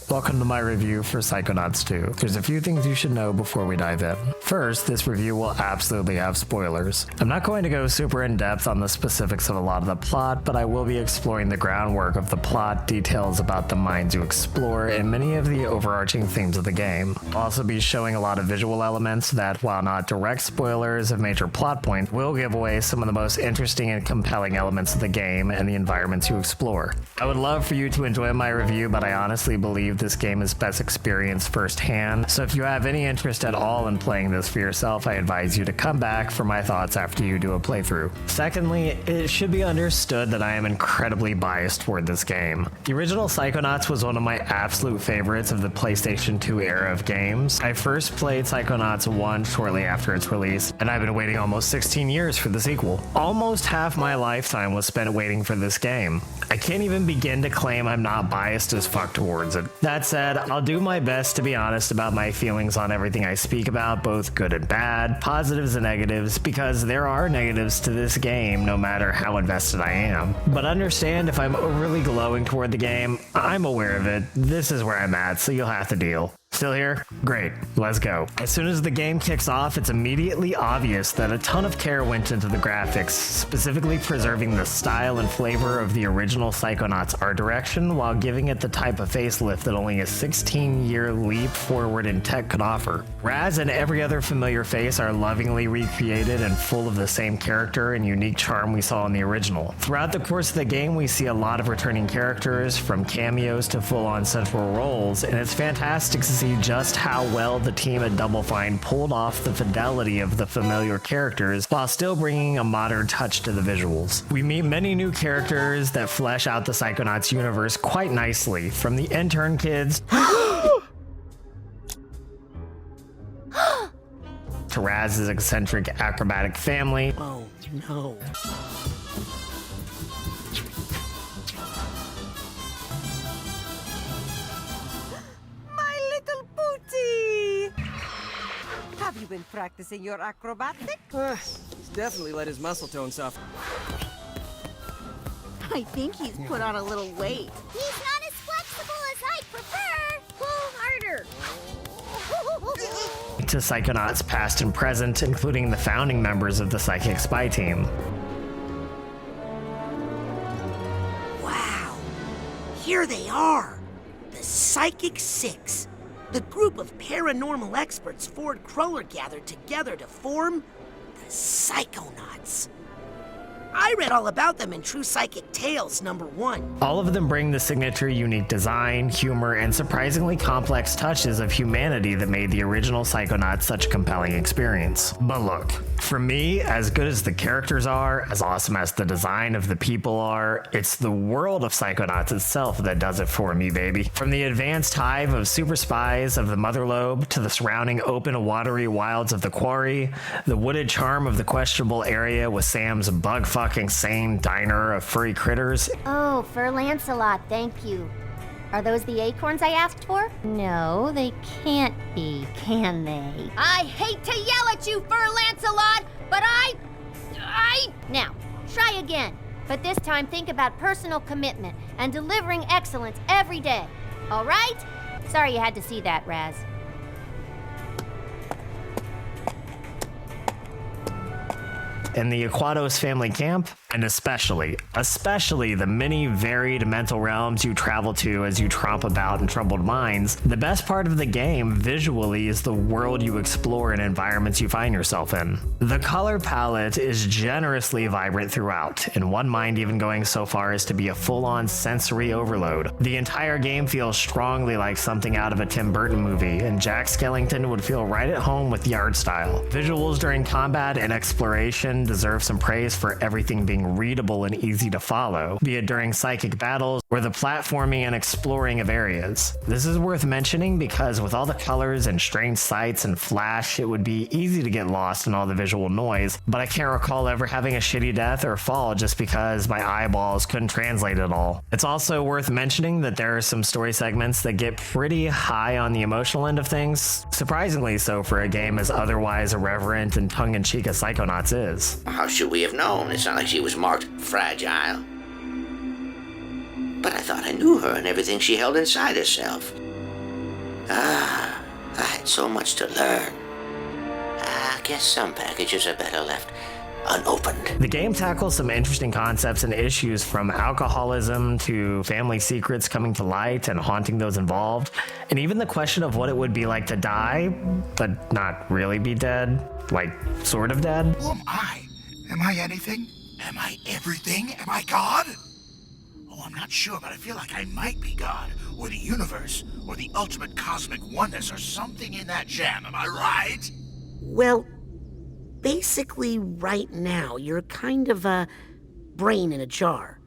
Welcome to my review for Psychonauts 2. There's a few things you should know before we dive in. First, this review will absolutely have spoilers. I'm not going to go super in depth on the specifics of a lot of the plot, but I will be exploring the groundwork of the plot, details about the minds you explore, and many of the overarching themes of the game. I'll also be showing a lot of visual elements that, while not direct spoilers of major plot points, will give away some of the most interesting and compelling elements of the game and the environments you explore. I would love for you to enjoy my review, but I honestly believe this game is best experienced firsthand, so if you have any interest at all in playing this for yourself, I advise you to come back for my thoughts after you do a playthrough. Secondly, it should be understood that I am incredibly biased toward this game. The original Psychonauts was one of my absolute favorites of the PlayStation 2 era of games. I first played Psychonauts 1 shortly after its release, and I've been waiting almost 16 years for the sequel. Almost half my lifetime was spent waiting for this game. I can't even begin to claim I'm not biased as fuck towards it. That said, I'll do my best to be honest about my feelings on everything I speak about, both good and bad, positives and negatives, because there are negatives to this game no matter how invested I am. But understand, if I'm overly glowing toward the game, I'm aware of it. This is where I'm at, so you'll have to deal. Still here? Great, let's go. As soon as the game kicks off, it's immediately obvious that a ton of care went into the graphics, specifically preserving the style and flavor of the original Psychonauts art direction while giving it the type of facelift that only a 16-year leap forward in tech could offer. Raz and every other familiar face are lovingly recreated and full of the same character and unique charm we saw in the original. Throughout the course of the game, we see a lot of returning characters, from cameos to full-on central roles, and it's fantastic to see just how well the team at Doublefine pulled off the fidelity of the familiar characters while still bringing a modern touch to the visuals. We meet many new characters that flesh out the Psychonauts universe quite nicely, from the intern kids to Raz's eccentric acrobatic family. Oh no. Have you been practicing your acrobatic? He's definitely let his muscle tone suffer. I think he's put on a little weight. He's not as flexible as I prefer. Pull harder. To Psychonauts past and present, including the founding members of the Psychic Spy team. Wow, here they are, the Psychic Six. The group of paranormal experts Ford Cruller gathered together to form the Psychonauts. I read all about them in True Psychic Tales #1. All of them bring the signature unique design, humor, and surprisingly complex touches of humanity that made the original Psychonauts such a compelling experience. But look, for me, as good as the characters are, as awesome as the design of the people are, it's the world of Psychonauts itself that does it for me, baby. From the advanced hive of super spies of the Mother Lobe to the surrounding open, watery wilds of the Quarry, the wooded charm of the questionable area with Sam's bug-fucking sane diner of furry critters. Oh, for Lancelot, thank you. Are those the acorns I asked for? No, they can't be, can they? I hate to yell at you, Fur Lancelot, but Now, try again. But this time think about personal commitment and delivering excellence every day. All right? Sorry you had to see that, Raz. In the Aquatos family camp, and especially the many varied mental realms you travel to as you tromp about in troubled minds, the best part of the game visually is the world you explore and environments you find yourself in. The color palette is generously vibrant throughout, and one might even going so far as to be a full-on sensory overload. The entire game feels strongly like something out of a Tim Burton movie, and Jack Skellington would feel right at home with the art style. Visuals during combat and exploration deserve some praise for everything being readable and easy to follow, be it during psychic battles or the platforming and exploring of areas. This is worth mentioning because with all the colors and strange sights and flash, it would be easy to get lost in all the visual noise, but I can't recall ever having a shitty death or fall just because my eyeballs couldn't translate it all. It's also worth mentioning that there are some story segments that get pretty high on the emotional end of things, surprisingly so for a game as otherwise irreverent and tongue-in-cheek as Psychonauts is. How should we have known? It's not like she was marked fragile. but I thought I knew her and everything she held inside herself. I had so much to learn. I guess some packages are better left unopened. The game tackles some interesting concepts and issues, from alcoholism to family secrets coming to light and haunting those involved, and even the question of what it would be like to die, but not really be dead, like sort of dead. Who am I? Am I anything? Am I everything? Am I God? Oh, I'm not sure, but I feel like I might be God, or the universe, or the ultimate cosmic oneness, or something in that jam. Am I right? Well, basically, right now, you're kind of a brain in a jar.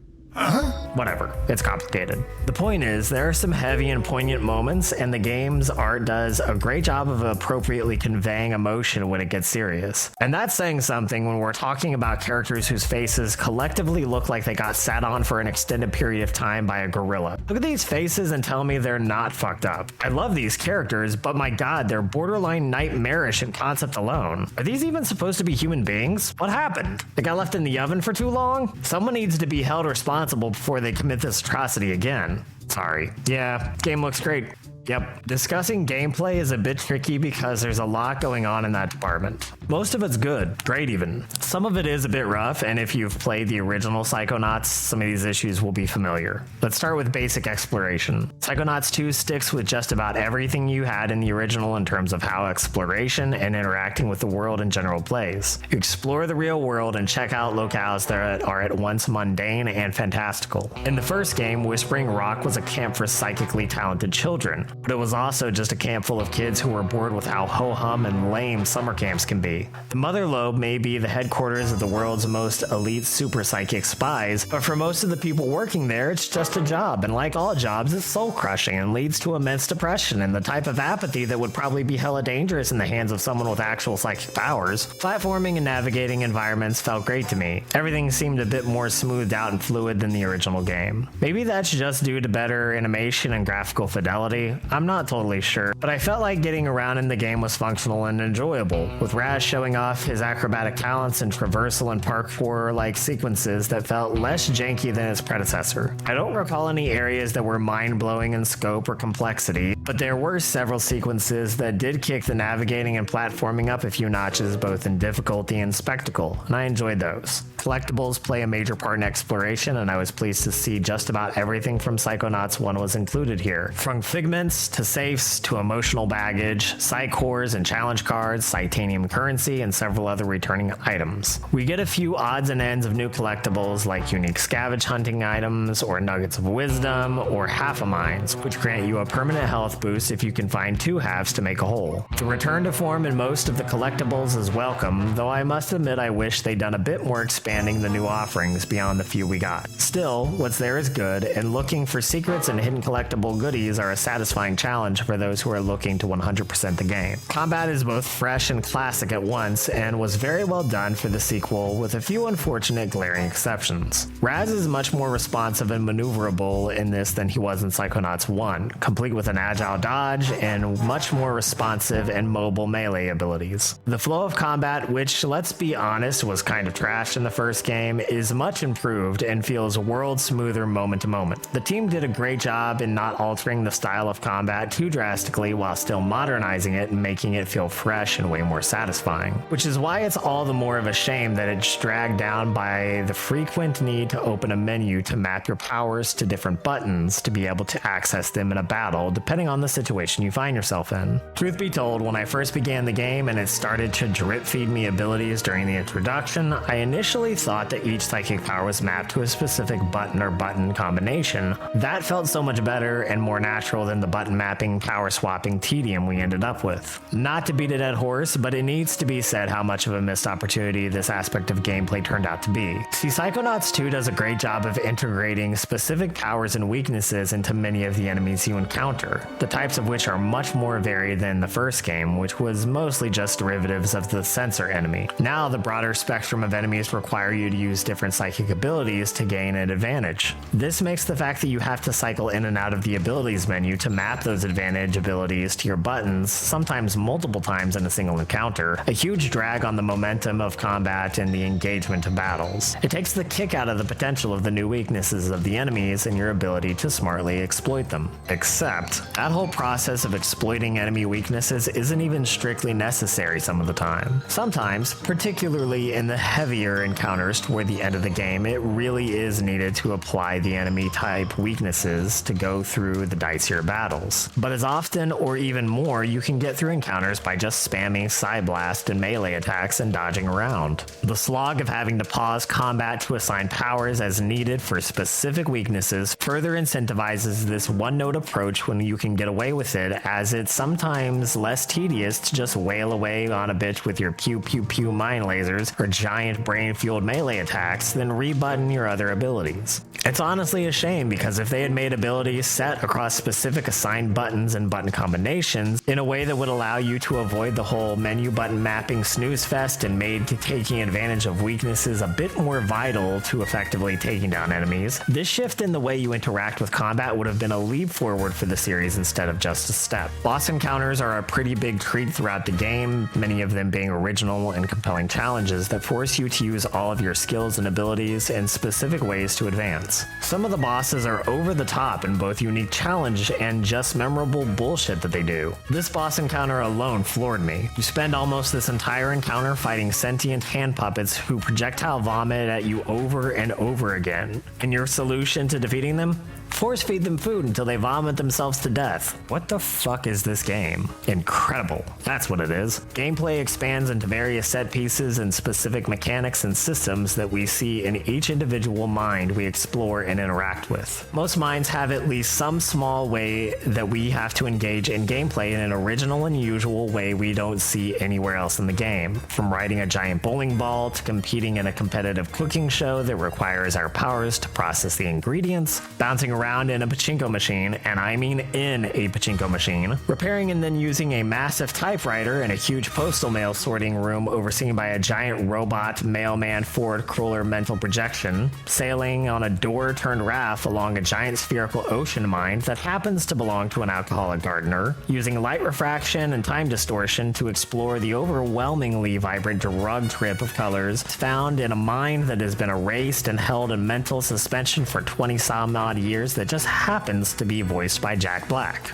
Whatever, it's complicated. The point is, there are some heavy and poignant moments, and the game's art does a great job of appropriately conveying emotion when it gets serious. And that's saying something when we're talking about characters whose faces collectively look like they got sat on for an extended period of time by a gorilla. Look at these faces and tell me they're not fucked up. I love these characters, but my god, they're borderline nightmarish in concept alone. Are these even supposed to be human beings? What happened? They got left in the oven for too long? Someone needs to be held responsible before they commit this atrocity again. Sorry. Yeah, game looks great. Yep. Discussing gameplay is a bit tricky because there's a lot going on in that department. Most of it's good, great even. Some of it is a bit rough, and if you've played the original Psychonauts, some of these issues will be familiar. Let's start with basic exploration. Psychonauts 2 sticks with just about everything you had in the original in terms of how exploration and interacting with the world in general plays. You explore the real world and check out locales that are at once mundane and fantastical. In the first game, Whispering Rock was a camp for psychically talented children, but it was also just a camp full of kids who were bored with how ho-hum and lame summer camps can be. The Mother Lobe may be the headquarters of the world's most elite super psychic spies, but for most of the people working there, it's just a job, and like all jobs, it's soul-crushing and leads to immense depression and the type of apathy that would probably be hella dangerous in the hands of someone with actual psychic powers. Platforming and navigating environments felt great to me. Everything seemed a bit more smoothed out and fluid than the original game. Maybe that's just due to better animation and graphical fidelity. I'm not totally sure, but I felt like getting around in the game was functional and enjoyable, with Raz showing off his acrobatic talents and traversal and parkour-like sequences that felt less janky than its predecessor. I don't recall any areas that were mind-blowing in scope or complexity, but there were several sequences that did kick the navigating and platforming up a few notches, both in difficulty and spectacle, and I enjoyed those. Collectibles play a major part in exploration, and I was pleased to see just about everything from Psychonauts 1 was included here. From figments to safes to emotional baggage, psych cores and challenge cards, titanium currency, and several other returning items. We get a few odds and ends of new collectibles like unique scavenge hunting items, or nuggets of wisdom, or half-a-mines, which grant you a permanent health boost if you can find two halves to make a whole. The return to form in most of the collectibles is welcome, though I must admit I wish they'd done a bit more expanding the new offerings beyond the few we got. Still, what's there is good, and looking for secrets and hidden collectible goodies are a satisfying challenge for those who are looking to 100% the game. Combat is both fresh and classic at once, and was very well done for the sequel, with a few unfortunate glaring exceptions. Raz is much more responsive and maneuverable in this than he was in Psychonauts 1, complete with an agile dodge and much more responsive and mobile melee abilities. The flow of combat, which, let's be honest, was kind of trash in the first game, is much improved and feels world smoother moment to moment. The team did a great job in not altering the style of combat too drastically while still modernizing it and making it feel fresh and way more satisfying, which is why it's all the more of a shame that it's dragged down by the frequent need to open a menu to map your powers to different buttons to be able to access them in a battle depending on the situation you find yourself in. Truth be told, when I first began the game and it started to drip feed me abilities during the introduction, I initially thought that each psychic power was mapped to a specific button or button combination. That felt so much better and more natural than the button mapping, power swapping tedium we ended up with. Not to beat a dead horse, but it needs to be said how much of a missed opportunity this aspect of gameplay turned out to be. See, Psychonauts 2 does a great job of integrating specific powers and weaknesses into many of the enemies you encounter. the types of which are much more varied than the first game, which was mostly just derivatives of the sensor enemy. Now the broader spectrum of enemies require you to use different psychic abilities to gain an advantage. This makes the fact that you have to cycle in and out of the abilities menu to map those advantage abilities to your buttons, sometimes multiple times in a single encounter, a huge drag on the momentum of combat and the engagement of battles. It takes the kick out of the potential of the new weaknesses of the enemies and your ability to smartly exploit them. Except, that whole process of exploiting enemy weaknesses isn't even strictly necessary some of the time. Sometimes, particularly in the heavier encounters toward the end of the game, it really is needed to apply the enemy type weaknesses to go through the dicier battles. But as often or even more, you can get through encounters by just spamming side blast and melee attacks and dodging around. The slog of having to pause combat to assign powers as needed for specific weaknesses further incentivizes this one-note approach when you can get away with it, as it's sometimes less tedious to just wail away on a bitch with your pew pew pew mind lasers or giant brain-fueled melee attacks than rebutton your other abilities. It's honestly a shame, because if they had made abilities set across specific assigned buttons and button combinations in a way that would allow you to avoid the whole menu button mapping snooze fest and made taking advantage of weaknesses a bit more vital to effectively taking down enemies, this shift in the way you interact with combat would have been a leap forward for the series instead of just a step. Boss encounters are a pretty big treat throughout the game, many of them being original and compelling challenges that force you to use all of your skills and abilities in specific ways to advance. Some of the bosses are over the top in both unique challenge and just memorable bullshit that they do. This boss encounter alone floored me. You spend almost this entire encounter fighting sentient hand puppets who projectile vomit at you over and over again. And your solution to defeating them? Force feed them food until they vomit themselves to death. What the fuck is this game? Incredible. That's what it is. Gameplay expands into various set pieces and specific mechanics and systems that we see in each individual mind we explore and interact with. Most minds have at least some small way that we have to engage in gameplay in an original and unusual way we don't see anywhere else in the game. From riding a giant bowling ball to competing in a competitive cooking show that requires our powers to process the ingredients, bouncing around in a pachinko machine, and I mean in a pachinko machine, repairing and then using a massive typewriter in a huge postal mail sorting room overseen by a giant robot mailman Ford cruller mental projection, sailing on a door-turned raft along a giant spherical ocean mine that happens to belong to an alcoholic gardener, using light refraction and time distortion to explore the overwhelmingly vibrant drug trip of colors found in a mind that has been erased and held in mental suspension for 20-some-odd years that just happens to be voiced by Jack Black.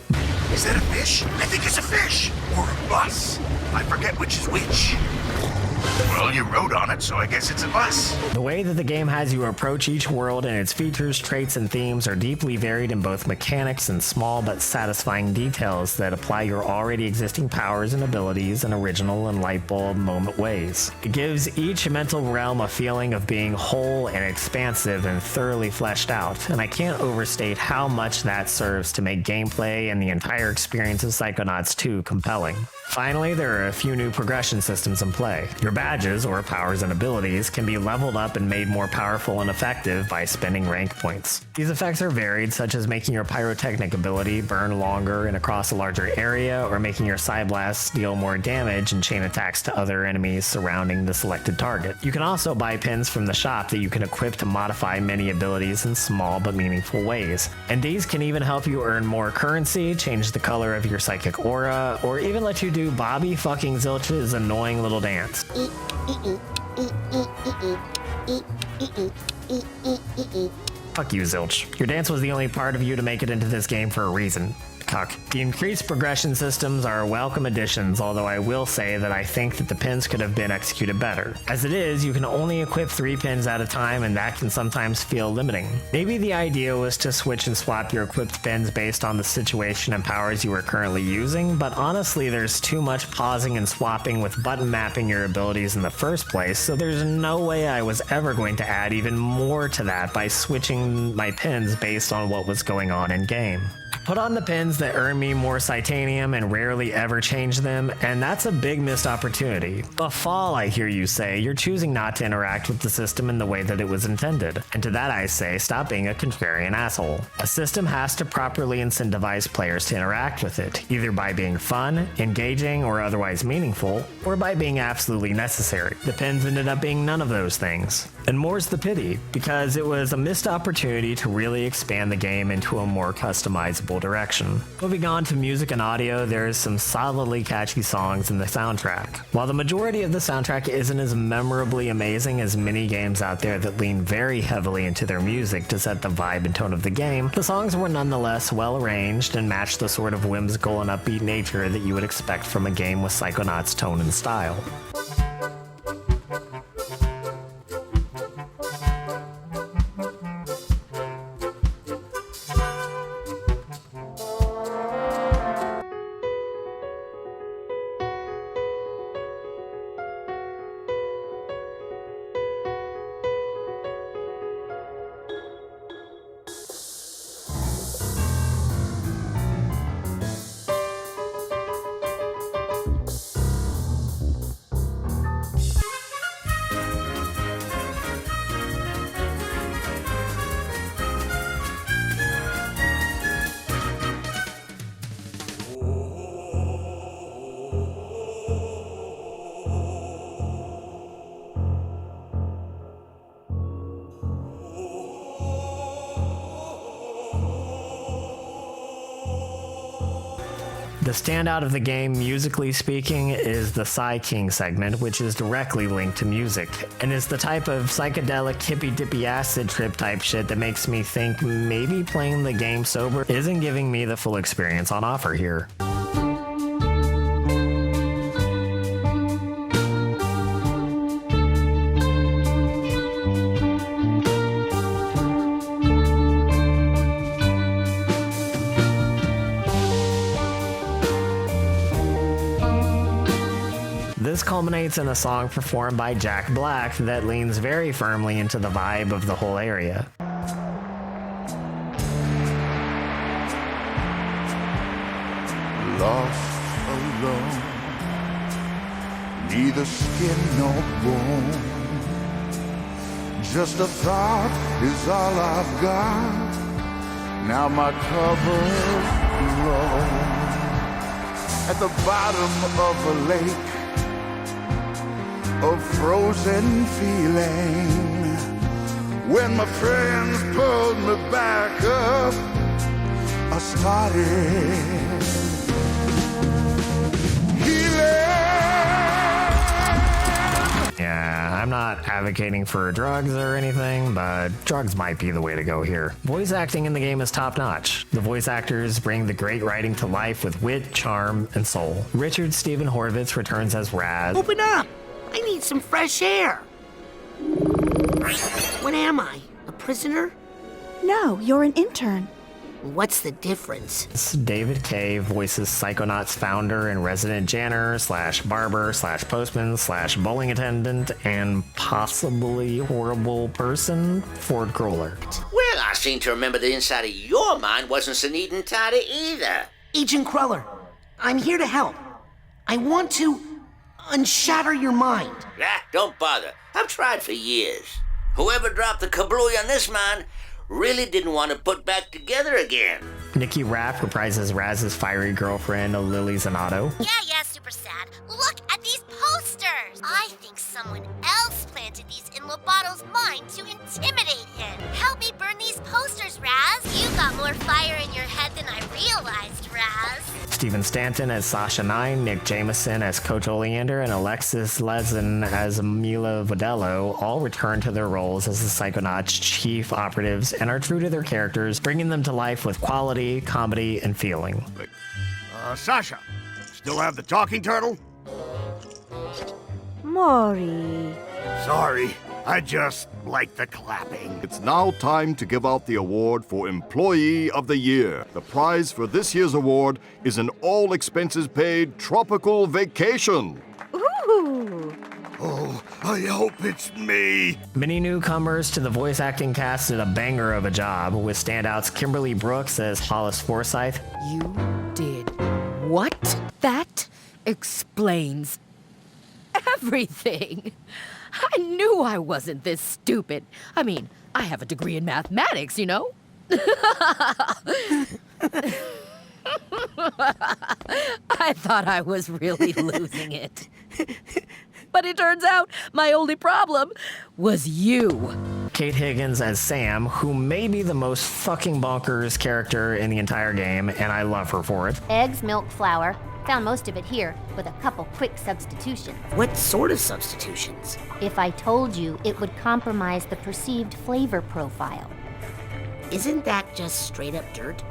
Is that a fish? I think it's a fish. Or a bus. I forget which is which. Well, you rode on it, so I guess it's a bus. The way that the game has you approach each world and its features, traits, and themes are deeply varied in both mechanics and small but satisfying details that apply your already existing powers and abilities in original and light bulb moment ways. It gives each mental realm a feeling of being whole and expansive and thoroughly fleshed out, and I can't overstate how much that serves to make gameplay and the entire experience of Psychonauts 2 compelling. Finally, there are a few new progression systems in play. Your badges, or powers and abilities, can be leveled up and made more powerful and effective by spending rank points. These effects are varied, such as making your pyrotechnic ability burn longer and across a larger area, or making your side blasts deal more damage and chain attacks to other enemies surrounding the selected target. You can also buy pins from the shop that you can equip to modify many abilities in small but meaningful ways. And these can even help you earn more currency, change the color of your psychic aura, or even let you do Bobby fucking Zilch's annoying little dance. Fuck you, Zilch. Your dance was the only part of you to make it into this game for a reason. Cuck. The increased progression systems are welcome additions, although I will say that I think that the pins could have been executed better. As it is, you can only equip 3 pins at a time, and that can sometimes feel limiting. Maybe the idea was to switch and swap your equipped pins based on the situation and powers you are currently using, but honestly there's too much pausing and swapping with button mapping your abilities in the first place, so there's no way I was ever going to add even more to that by switching my pins based on what was going on in game. Put on the pins that earn me more Titanium and rarely ever change them, and that's a big missed opportunity. Befall, I hear you say, you're choosing not to interact with the system in the way that it was intended. And to that I say, stop being a contrarian asshole. A system has to properly incentivize players to interact with it, either by being fun, engaging, or otherwise meaningful, or by being absolutely necessary. The pins ended up being none of those things. And more's the pity, because it was a missed opportunity to really expand the game into a more customizable direction. Moving on to music and audio, there's some solidly catchy songs in the soundtrack. While the majority of the soundtrack isn't as memorably amazing as many games out there that lean very heavily into their music to set the vibe and tone of the game, the songs were nonetheless well arranged and matched the sort of whimsical and upbeat nature that you would expect from a game with Psychonauts' tone and style. The standout of the game, musically speaking, is the Psy King segment, which is directly linked to music, and is the type of psychedelic hippy-dippy acid trip type shit that makes me think maybe playing the game sober isn't giving me the full experience on offer here. This culminates in a song performed by Jack Black that leans very firmly into the vibe of the whole area. Lost alone, neither skin nor bone. Just a thought is all I've got. Now my cover's blown. At the bottom of a lake, a frozen feeling. When my friends pulled me back up, I started Yeah, I'm not advocating for drugs or anything, but drugs might be the way to go here. Voice acting in the game is top-notch. The voice actors bring the great writing to life with wit, charm, and soul. Richard Stephen Horvitz returns as Raz. Open up! I need some fresh air. What am I? A prisoner? No, you're an intern. What's the difference? David Kay voices Psychonauts founder and resident janitor / barber / postman / bowling attendant and possibly horrible person, Ford Cruller. Well, I seem to remember the inside of your mind wasn't so neat and tidy either. Agent Cruller, I'm here to help. I want to unshatter your mind. Ah, don't bother. I've tried for years. Whoever dropped the kablooey on this mind really didn't want to put back together again. Nikki Rapp reprises Raz's fiery girlfriend, Lily Zanato. Yeah, super sad. Look at these posters! I think someone else planted these in Lobato's mind to intimidate him. Help me burn these posters, Raz. You got more fire in your head than I realized, Raz. Stephen Stanton as Sasha Nine, Nick Jameson as Coach Oleander, and Alexis Lezen as Mila Vodello all return to their roles as the Psychonauts chief operatives and are true to their characters, bringing them to life with quality, comedy, and feeling. Sasha, still have the talking turtle? Maury. Sorry, I just like the clapping. It's now time to give out the award for Employee of the Year. The prize for this year's award is an all-expenses-paid tropical vacation. Ooh. Oh, I hope it's me. Many newcomers to the voice acting cast did a banger of a job, with standouts Kimberly Brooks as Hollis Forsythe, You did what? That explains everything. I knew I wasn't this stupid. I mean, I have a degree in mathematics, you know? I thought I was really losing it. But it turns out my only problem was you. Kate Higgins as Sam, who may be the most fucking bonkers character in the entire game, and I love her for it. Eggs, milk, flour. Found most of it here, with a couple quick substitutions. What sort of substitutions? If I told you, it would compromise the perceived flavor profile. Isn't that just straight up dirt?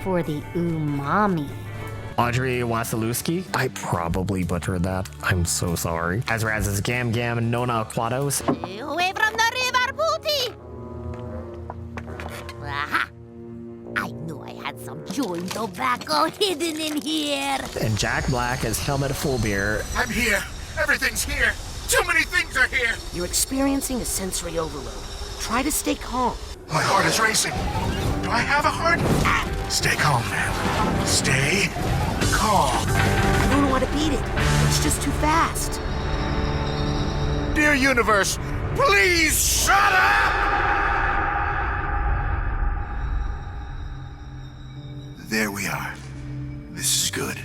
For the umami. Audrey Wasilewski, I probably butchered that. I'm so sorry. As Raz's Gam Gam Nona Aquatos. Away from the river, booty! Aha! I knew I had some chewing tobacco hidden in here. And Jack Black as Helmet Fullbeer. I'm here. Everything's here. Too many things are here. You're experiencing a sensory overload. Try to stay calm. My heart is racing. Do I have a heart? Stay calm, man. Stay calm. I don't know how to beat it. It's just too fast. Dear universe, please shut up! There we are. This is good.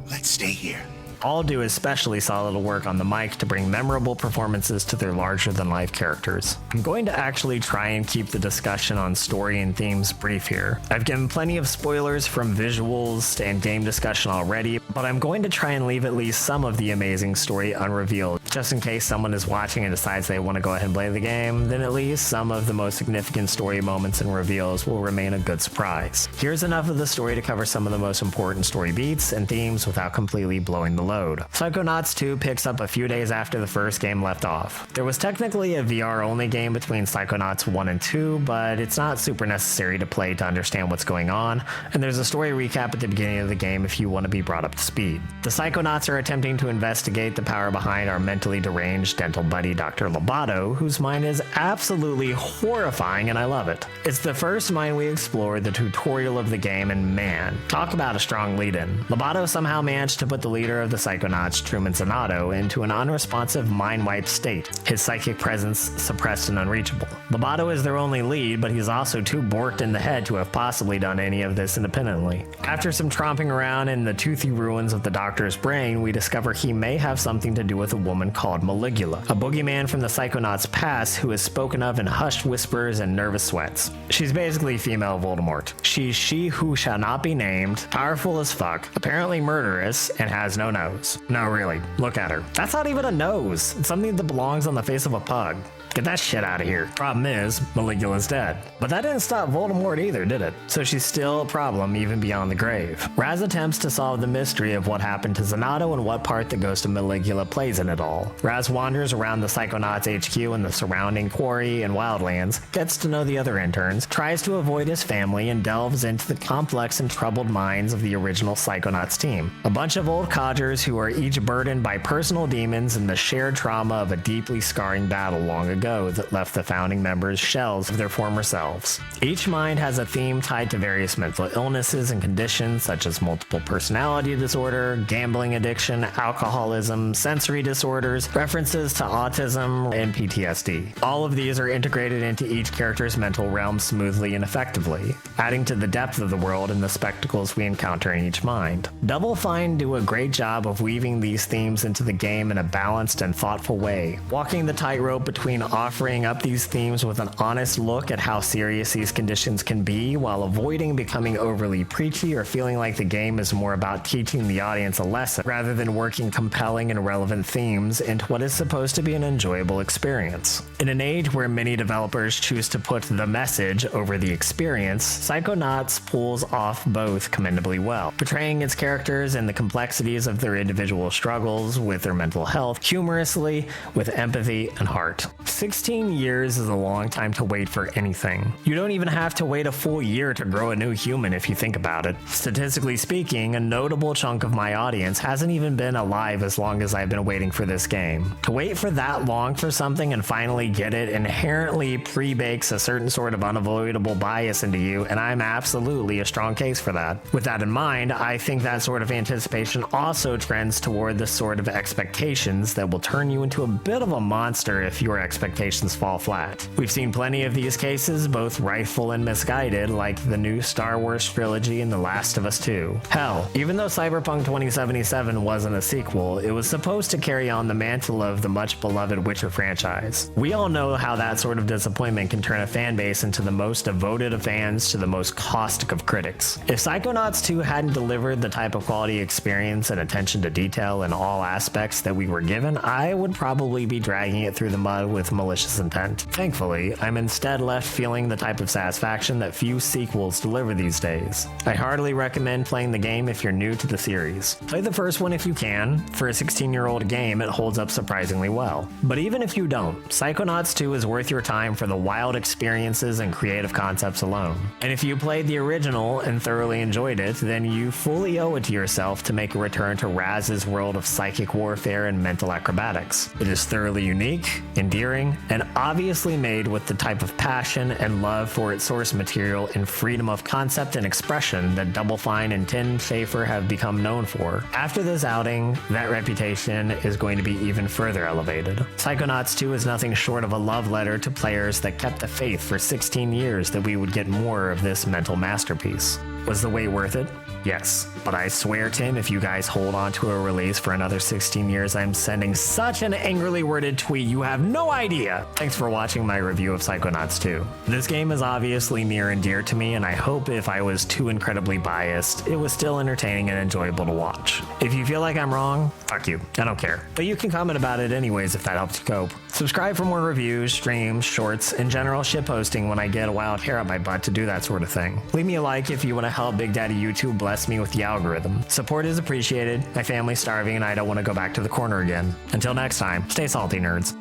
Let's stay here. All do especially solid work on the mic to bring memorable performances to their larger-than-life characters. I'm going to actually try and keep the discussion on story and themes brief here. I've given plenty of spoilers from visuals and game discussion already, but I'm going to try and leave at least some of the amazing story unrevealed, just in case someone is watching and decides they want to go ahead and play the game. Then at least some of the most significant story moments and reveals will remain a good surprise. Here's enough of the story to cover some of the most important story beats and themes without completely blowing the load. Psychonauts 2 picks up a few days after the first game left off. There was technically a VR-only game between Psychonauts 1 and 2, but it's not super necessary to play to understand what's going on, and there's a story recap at the beginning of the game if you want to be brought up to speed. The Psychonauts are attempting to investigate the power behind our mentally deranged dental buddy Dr. Lobato, whose mind is absolutely horrifying, and I love it. It's the first mind we explore the tutorial of the game, and man, talk about a strong lead-in. Lobato somehow managed to put the leader of the Psychonauts, Truman Zanato, into an unresponsive mind-wiped state, his psychic presence suppressed and unreachable. Lobato is their only lead, but he's also too borked in the head to have possibly done any of this independently. After some tromping around in the toothy ruins of the Doctor's brain, we discover he may have something to do with a woman called Maligula, a boogeyman from the Psychonauts' past who is spoken of in hushed whispers and nervous sweats. She's basically female Voldemort. She's she who shall not be named, powerful as fuck, apparently murderous, and has no nose. No, really, look at her. That's not even a nose. It's something that belongs on the face of a pug. Get that shit out of here. Problem is, Maligula's dead. But that didn't stop Voldemort either, did it? So she's still a problem even beyond the grave. Raz attempts to solve the mystery of what happened to Zanato and what part the ghost of Maligula plays in it all. Raz wanders around the Psychonauts HQ and the surrounding quarry and wildlands, gets to know the other interns, tries to avoid his family, and delves into the complex and troubled minds of the original Psychonauts team. A bunch of old codgers who are each burdened by personal demons and the shared trauma of a deeply scarring battle long ago that left the founding members shells of their former selves. Each mind has a theme tied to various mental illnesses and conditions such as multiple personality disorder, gambling addiction, alcoholism, sensory disorders, references to autism, and PTSD. All of these are integrated into each character's mental realm smoothly and effectively, adding to the depth of the world and the spectacles we encounter in each mind. Doublefine do a great job of weaving these themes into the game in a balanced and thoughtful way, walking the tightrope between offering up these themes with an honest look at how serious these conditions can be while avoiding becoming overly preachy or feeling like the game is more about teaching the audience a lesson rather than working compelling and relevant themes into what is supposed to be an enjoyable experience. In an age where many developers choose to put the message over the experience, Psychonauts pulls off both commendably well, portraying its characters and the complexities of their individual struggles with their mental health humorously, with empathy and heart. 16 years is a long time to wait for anything. You don't even have to wait a full year to grow a new human if you think about it. Statistically speaking, a notable chunk of my audience hasn't even been alive as long as I've been waiting for this game. To wait for that long for something and finally get it inherently pre-bakes a certain sort of unavoidable bias into you, and I'm absolutely a strong case for that. With that in mind, I think that sort of anticipation also trends toward the sort of expectations that will turn you into a bit of a monster if your expectations fall flat. We've seen plenty of these cases, both rightful and misguided, like the new Star Wars trilogy and The Last of Us 2. Hell, even though Cyberpunk 2077 wasn't a sequel, it was supposed to carry on the mantle of the much beloved Witcher franchise. We all know how that sort of disappointment can turn a fan base into the most devoted of fans to the most caustic of critics. If Psychonauts 2 hadn't delivered the type of quality experience and attention to detail in all aspects that we were given, I would probably be dragging it through the mud with malicious intent. Thankfully, I'm instead left feeling the type of satisfaction that few sequels deliver these days. I heartily recommend playing the game if you're new to the series. Play the first one if you can. For a 16-year-old game, it holds up surprisingly well. But even if you don't, Psychonauts 2 is worth your time for the wild experiences and creative concepts alone. And if you played the original and thoroughly enjoyed it, then you fully owe it to yourself to make a return to Raz's world of psychic warfare and mental acrobatics. It is thoroughly unique, endearing, and obviously made with the type of passion and love for its source material and freedom of concept and expression that Doublefine and Tim Schafer have become known for. After this outing, that reputation is going to be even further elevated. Psychonauts 2 is nothing short of a love letter to players that kept the faith for 16 years that we would get more of this mental masterpiece. Was the wait worth it? Yes, but I swear, Tim, if you guys hold on to a release for another 16 years, I'm sending such an angrily worded tweet you have no idea. Thanks for watching my review of Psychonauts 2. This game is obviously near and dear to me, and I hope if I was too incredibly biased, it was still entertaining and enjoyable to watch. If you feel like I'm wrong, fuck you. I don't care. But you can comment about it anyways if that helps you cope. Subscribe for more reviews, streams, shorts, and general shitposting when I get a wild hair up my butt to do that sort of thing. Leave me a like if you want to help Big Daddy YouTube bless me with the algorithm. Support is appreciated. My family's starving and I don't want to go back to the corner again. Until next time, stay salty, nerds.